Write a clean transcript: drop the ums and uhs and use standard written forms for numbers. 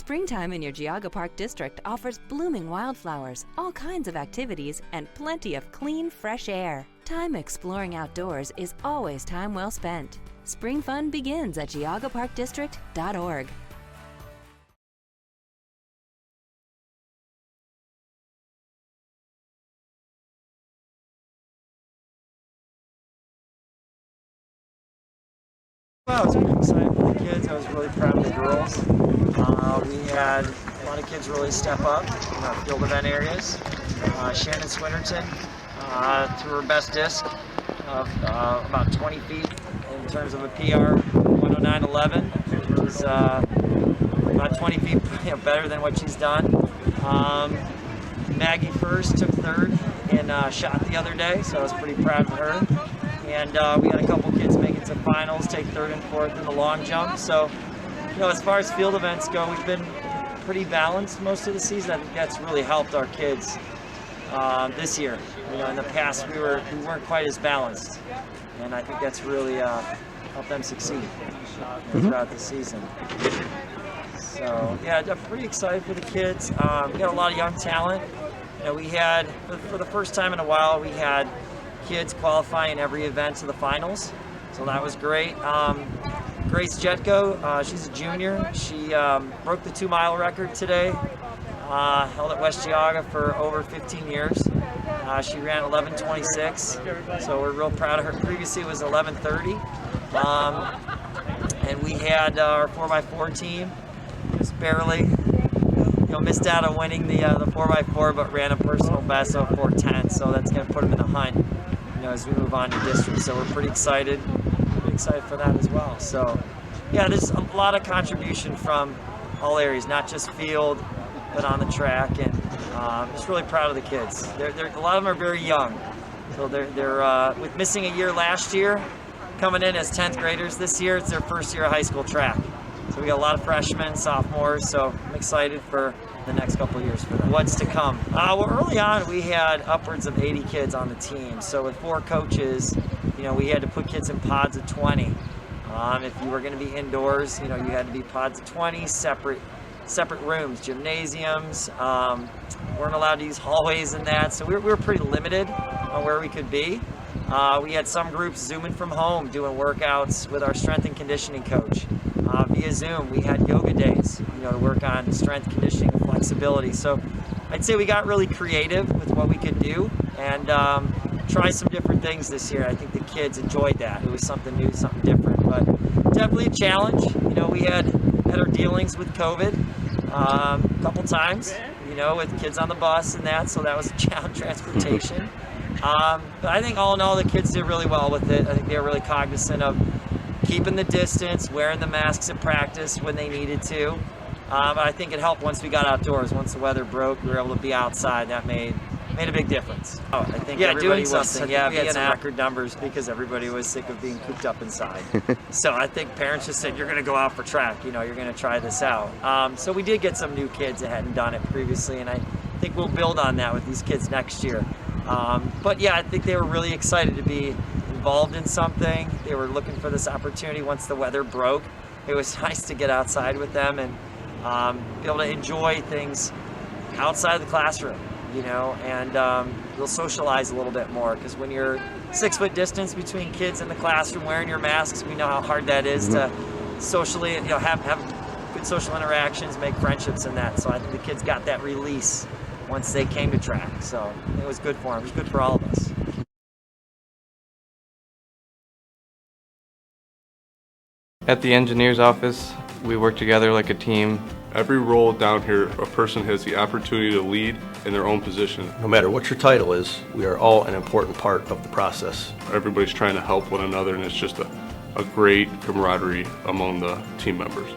Springtime in your Geauga Park district offers blooming wildflowers, all kinds of activities, and plenty of clean, fresh air. Time exploring outdoors is always time well spent. Spring fun begins at geaugaparkdistrict.org. Well, I was pretty excited for the kids. I was really proud of the girls. We had a lot of kids really step up in our field event areas. Shannon Swinnerton threw her best disc of about 20 feet in terms of a PR 109.11, which is about 20 feet better than what she's done. Maggie First took third in shot the other day, so I was pretty proud of her. And we had a couple kids make it to finals, take third and fourth in the long jump. So, as far as field events go, we've been pretty balanced most of the season. I think that's really helped our kids this year. In the past we weren't quite as balanced, and I think that's really helped them succeed throughout the season. So, yeah, I'm pretty excited for the kids. We got a lot of young talent. We had, for the first time in a while, we had kids qualifying in every event to the finals, so that was great. Grace Jetko, she's a junior. She broke the 2-mile record today, held at West Geauga for over 15 years. She ran 11:26, so we're real proud of her. Previously it was 11:30. And we had our 4x4 team, just barely missed out on winning the 4x4, but ran a personal best of 4:10, so that's going to put them in the hunt as we move on to district. So we're pretty excited for that as well. So yeah, there's a lot of contribution from all areas, not just field, but on the track, and just really proud of the kids. A lot of them are very young, so they're with missing a year last year, coming in as 10th graders this year. It's their first year of high school track. So we got a lot of freshmen, sophomores, so I'm excited for the next couple of years for them. What's to come? Well, early on we had upwards of 80 kids on the team. So with 4 coaches, we had to put kids in pods of 20. If you were going to be indoors, you had to be pods of 20, separate rooms, gymnasiums. Weren't allowed to use hallways and that, so we were pretty limited on where we could be. We had some groups zooming from home, doing workouts with our strength and conditioning coach. Via Zoom, we had yoga days, to work on strength, conditioning, and flexibility. So I'd say we got really creative with what we could do and try some different things this year. I think the kids enjoyed that. It was something new, something different, but definitely a challenge. We had our dealings with COVID a couple times, with kids on the bus and that, so that was a challenge, transportation. But I think all in all, the kids did really well with it. I think they were really cognizant of keeping the distance, wearing the masks at practice when they needed to. But I think it helped once we got outdoors. Once the weather broke, we were able to be outside. That made a big difference. I think doing something. Yeah, we had some record numbers because everybody was sick of being cooped up inside. So I think parents just said, you're going to go out for track. You're going to try this out. So we did get some new kids that hadn't done it previously, and I think we'll build on that with these kids next year. But yeah, I think they were really excited to be involved in something. They were looking for this opportunity once the weather broke. It was nice to get outside with them and be able to enjoy things outside of the classroom, and you'll socialize a little bit more, because when you're 6 foot distance between kids in the classroom wearing your masks, we know how hard that is to socially, have good social interactions, make friendships and that. So I think the kids got that release once they came to track. So it was good for them. It was good for all of us. At the engineer's office, we work together like a team. Every role down here, a person has the opportunity to lead in their own position. No matter what your title is, we are all an important part of the process. Everybody's trying to help one another, and it's just a great camaraderie among the team members.